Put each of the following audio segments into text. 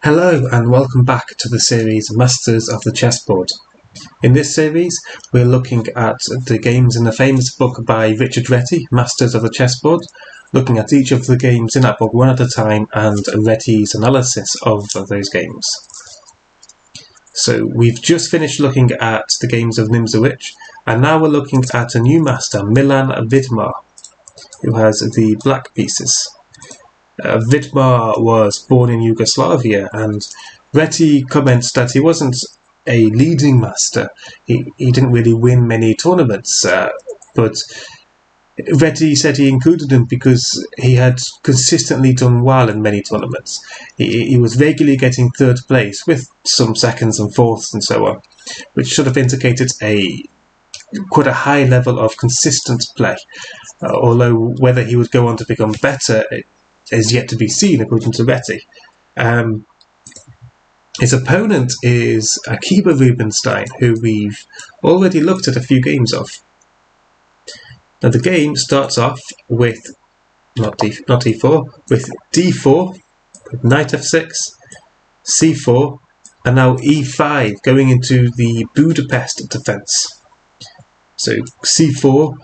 Hello and welcome back to the series Masters of the Chessboard. In this series we're looking at the games in the famous book by Richard Reti, Masters of the Chessboard, looking at each of the games in that book one at a time and Reti's analysis of those games. So we've just finished looking at the games of Nc3 and now we're looking at a new master, Milan Vidmar, who has the black pieces. Vidmar was born in Yugoslavia, and Reti comments that he wasn't a leading master. He didn't really win many tournaments, but Reti said he included him because he had consistently done well in many tournaments. He was regularly getting third place, with some seconds and fourths and so on, which should have indicated quite a high level of consistent play, although whether he would go on to become better is yet to be seen, according to Reti. His opponent is Akiba Rubinstein, who we've already looked at a few games of. Now the game starts off with not e4, with d4, with knight f6, c4, and now e5, going into the Budapest defense. So c4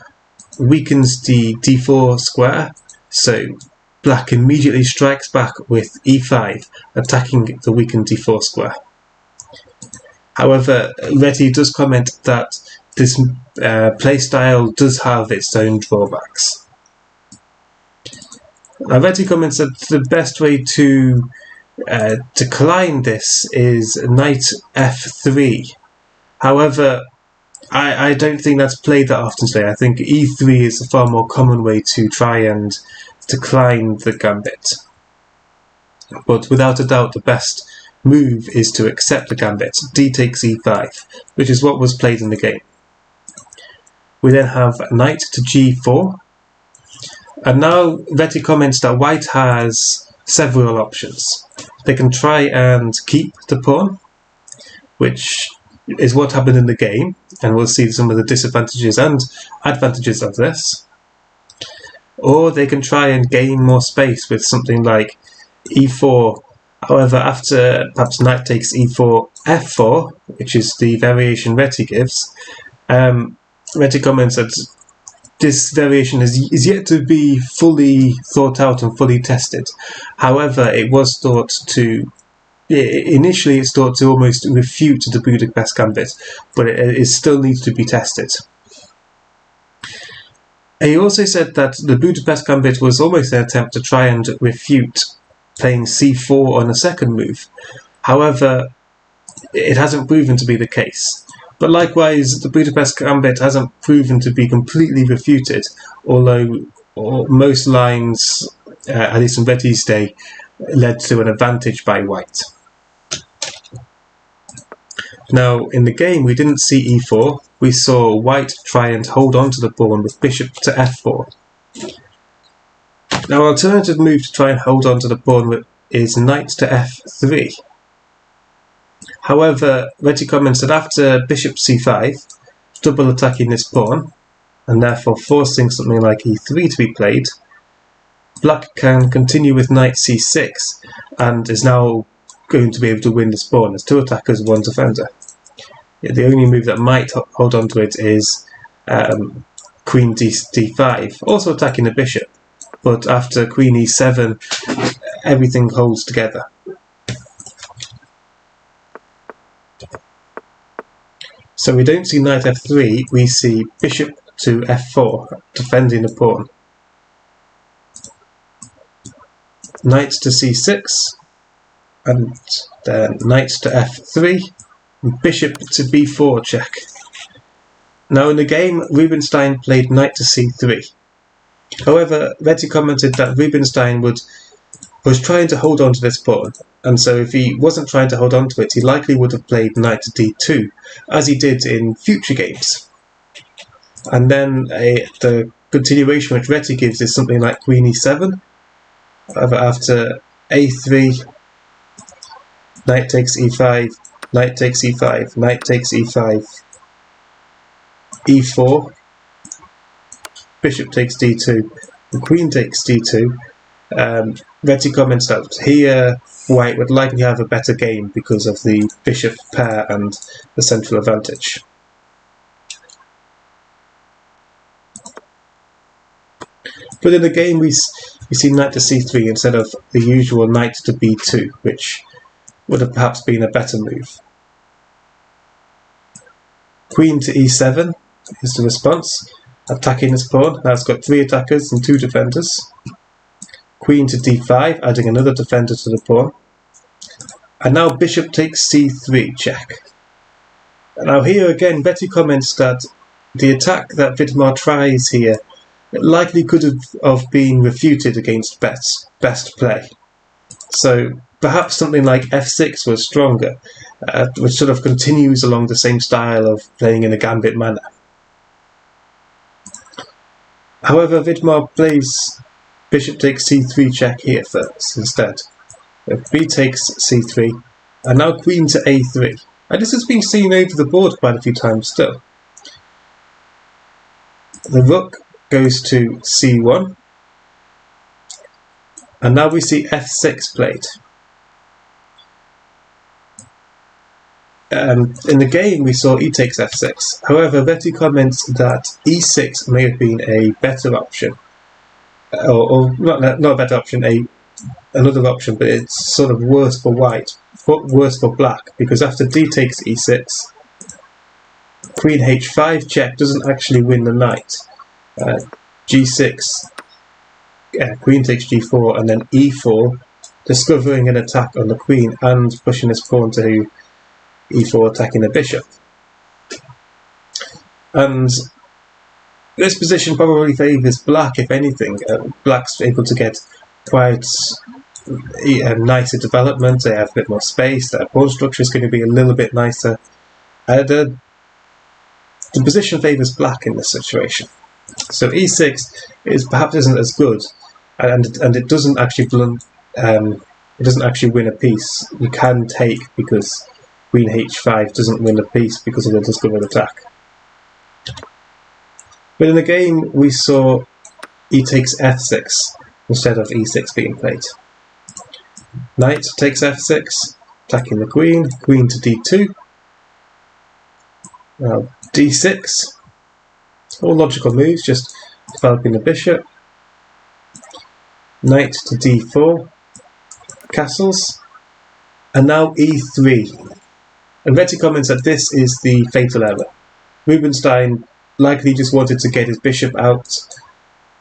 weakens the d4 square, so Black immediately strikes back with e5, attacking the weakened d4 square. However, Reti does comment that this playstyle does have its own drawbacks. Now, Reti comments that the best way to decline this is knight f3. However, I don't think that's played that often today. I think e3 is a far more common way to try and decline the gambit. But without a doubt, the best move is to accept the gambit. D takes e5, which is what was played in the game. We then have knight to g4. And now Reti comments that white has several options. They can try and keep the pawn, which is what happened in the game, and we'll see some of the disadvantages and advantages of this. Or they can try and gain more space with something like e4. However, after perhaps knight takes e4, f4, which is the variation Reti gives, Reti comments that this variation is yet to be fully thought out and fully tested. However, it was thought to initially it's thought to almost refute the Budapest Gambit, but it still needs to be tested. He also said that the Budapest Gambit was almost an attempt to try and refute playing c4 on a second move. However, it hasn't proven to be the case. But likewise, the Budapest Gambit hasn't proven to be completely refuted, although most lines, at least in Reti's day, led to an advantage by white. Now, in the game, we didn't see e4. We saw white try and hold on to the pawn with bishop to f4. Now, alternative move to try and hold on to the pawn is knight to f3. However, Reti comments that after bishop c5, double attacking this pawn, and therefore forcing something like e3 to be played, Black can continue with knight c6, and is now going to be able to win this pawn as two attackers, one defender. The only move that might hold on to it is queen d5, also attacking the bishop, but after queen e7 everything holds together. So we don't see knight f3, we see bishop to f4, defending the pawn. Knight to c6, and then knight to f3, and bishop to b4 check. Now in the game, Rubinstein played knight to c3. However, Reti commented that Rubinstein was trying to hold on to this pawn, and so if he wasn't trying to hold on to it, he likely would have played knight to d2, as he did in future games. And then the continuation which Reti gives is something like queen e7. However, after a3, knight takes e5, knight takes e5, knight takes e5, e4, bishop takes d2, the queen takes d2. Reti comments that here white would likely have a better game because of the bishop pair and the central advantage. But in the game we see knight to c3 instead of the usual knight to b2, which would have perhaps been a better move. Queen to e7 is the response, attacking this pawn. Now it's got 3 attackers and 2 defenders. Queen to d5, adding another defender to the pawn. And now bishop takes c3 check. Now here again, comments that the attack that Vidmar tries here likely could have been refuted against best play. So perhaps something like f6 was stronger, which sort of continues along the same style of playing in a gambit manner. However, Vidmar plays bishop takes c3 check here first instead. B takes c3, and now queen to a3. And this has been seen over the board quite a few times still. The rook goes to c1, and now we see f6 played. In the game we saw e takes f6. However, Reti comments that e6 may have been a better option, or not a better option, another option, but it's sort of worse for white, worse for black, because after d takes e6, queen h5 check doesn't actually win the knight. g6, queen takes g4, and then e4, discovering an attack on the queen and pushing his pawn to e4, attacking the bishop. And this position probably favours black, if anything. Black's able to get quite nicer development, they have a bit more space, their pawn structure is going to be a little bit nicer. The position favours black in this situation. So e6 perhaps isn't as good, and it doesn't actually win a piece. You can take because queen h5 doesn't win a piece because of the discovered attack. But in the game we saw e takes f6 instead of e6 being played. Knight takes f6, attacking the queen, queen to d2, now d6, all logical moves, just developing the bishop, knight to d4, castles, and now e3. And Reti comments that this is the fatal error. Rubinstein likely just wanted to get his bishop out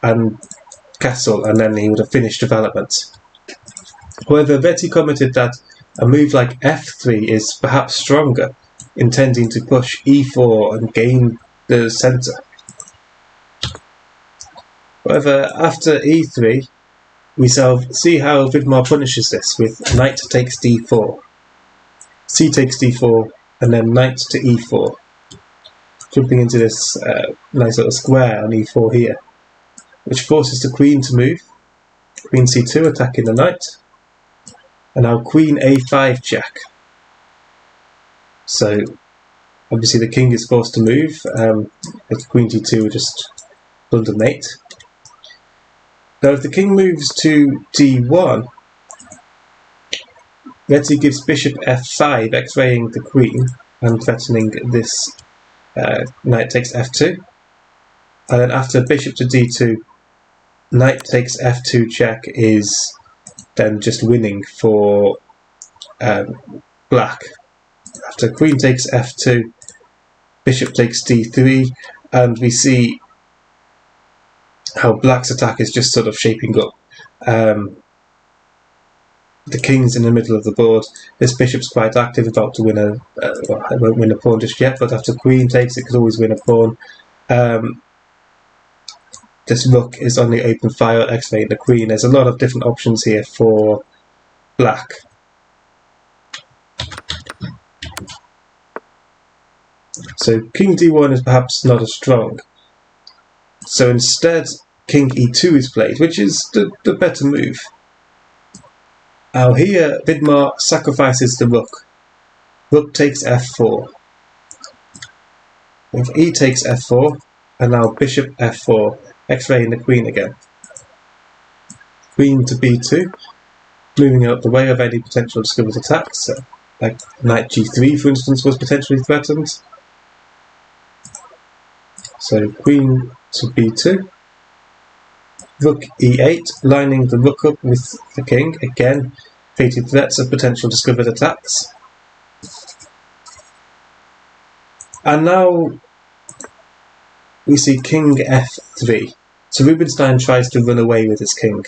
and castle, and then he would have finished development. However, Reti commented that a move like f3 is perhaps stronger, intending to push e4 and gain the centre. However, after e3, we shall see how Vidmar punishes this with knight takes d4, c takes d4, and then knight to e4, jumping into this nice little square on e4 here, which forces the queen to move, queen c2 attacking the knight, and now queen a5 check. So obviously the king is forced to move, if queen d2 would just blunder mate. Now if the king moves to d1, Reti gives bishop f5, x-raying the queen and threatening this knight takes f2. And then after bishop to d2, knight takes f2 check is then just winning for black. After queen takes f2, bishop takes d3, and we see how black's attack is just sort of shaping up. The king's in the middle of the board. This bishop's quite active, about to win it won't win a pawn just yet, but after queen takes, it could always win a pawn. This rook is on the open file, x-raying the queen. There's a lot of different options here for black. So king d1 is perhaps not as strong. So instead, king e2 is played, which is the better move. Now here, Vidmar sacrifices the rook. Rook takes f4. If e takes f4, and now bishop f4, x-raying the queen again. Queen to b2, moving out the way of any potential discovered attacks. So, like knight g3, for instance, was potentially threatened. So queen to b2. Rook e8, lining the rook up with the king, again creating threats of potential discovered attacks. And now we see king f3. So Rubinstein tries to run away with his king.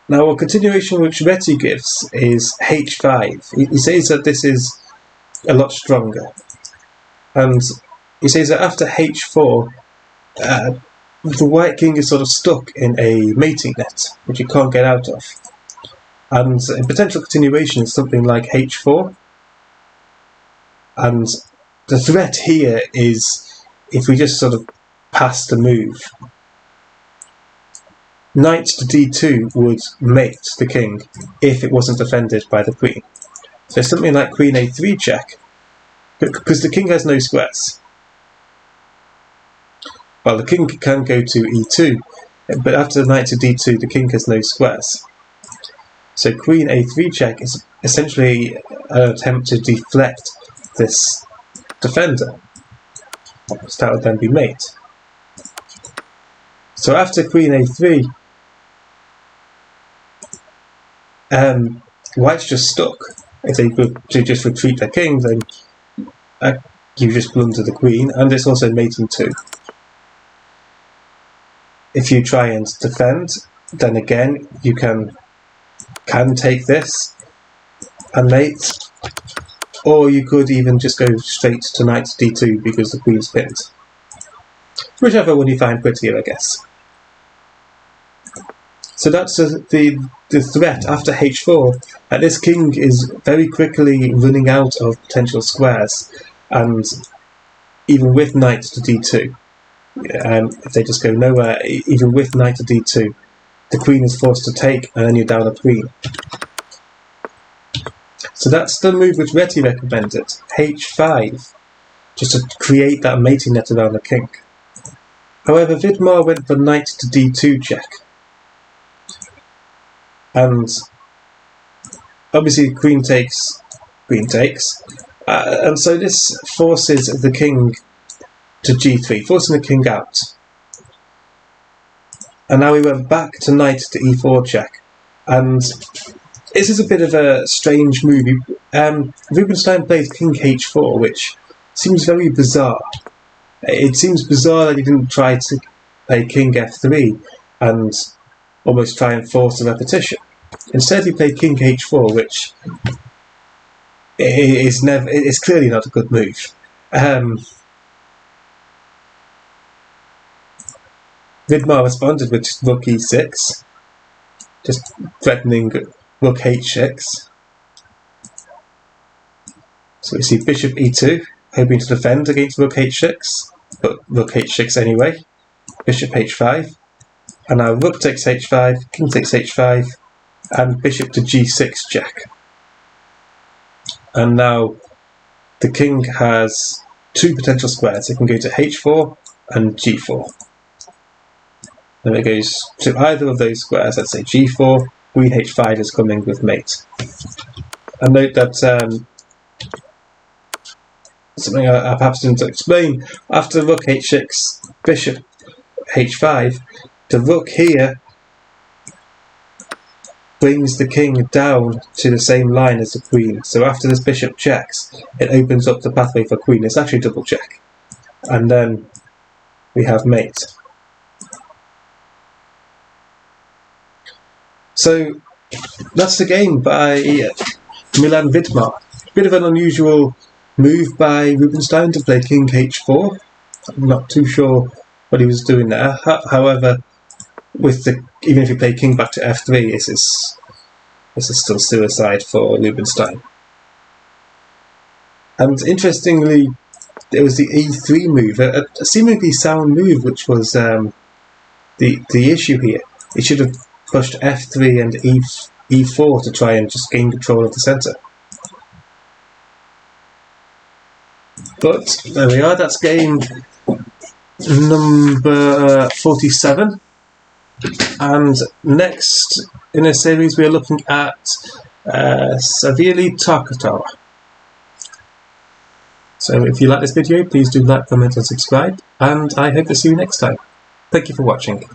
Now a continuation which Reti gives is h5. He says that this is a lot stronger. And he says that after h4, the white king is sort of stuck in a mating net, which you can't get out of. And a potential continuation is something like h4. And the threat here is if we just sort of pass the move. Knight to d2 would mate the king if it wasn't defended by the queen. So something like queen a3 check, because the king has no squares. Well, the king can go to e2, but after the knight to d2, the king has no squares. So queen a3 check is essentially an attempt to deflect this defender. So that would then be mate. So after queen a3, white's just stuck. If they go to just retreat their king, then you just blunder the queen, and it's also mating too. If you try and defend, then again you can take this and mate, or you could even just go straight to knight d2 because the queen's pinned. Whichever one you find prettier, I guess. So that's the threat after h4. This king is very quickly running out of potential squares, and even with knight to d2, if they just go nowhere, even with knight to d2, the queen is forced to take, and then you're down a queen. So that's the move which Reti recommended, h5, just to create that mating net around the king. However, Vidmar went for knight to d2 check. And obviously queen takes, and so this forces the king to g3, forcing the king out. And now we went back to knight to e4 check, and this is a bit of a strange move. Rubinstein played king h4, which seems very bizarre. It seems bizarre that he didn't try to play king f3 and almost try and force a repetition. Instead he played king h4, which is clearly not a good move. Vidmar responded with rook e6, just threatening rook h6. So we see bishop e2, hoping to defend against rook h6, but rook h6 anyway. Bishop h5, and now rook takes h5, king takes h5, and bishop to g6 check. And now the king has two potential squares. It can go to h4 and g4. And it goes to either of those squares, let's say g4, queen h5 is coming with mate. And note that something I perhaps didn't explain, after rook h6, bishop h5, the rook here brings the king down to the same line as the queen. So after this bishop checks, it opens up the pathway for queen. It's actually double check. And then we have mate. So that's the game by Milan Vidmar. Bit of an unusual move by Rubinstein to play king h4. I'm not too sure what he was doing there. However, even if you play king back to f3, this is still suicide for Rubinstein. And interestingly, there was the e3 move, a seemingly sound move, which was the issue here. He should have pushed f3 and e4 to try and just gain control of the centre. But there we are, that's game number 47. And next in a series we are looking at Savili Tarkotov. So if you like this video, please do like, comment and subscribe, and I hope to see you next time. Thank you for watching.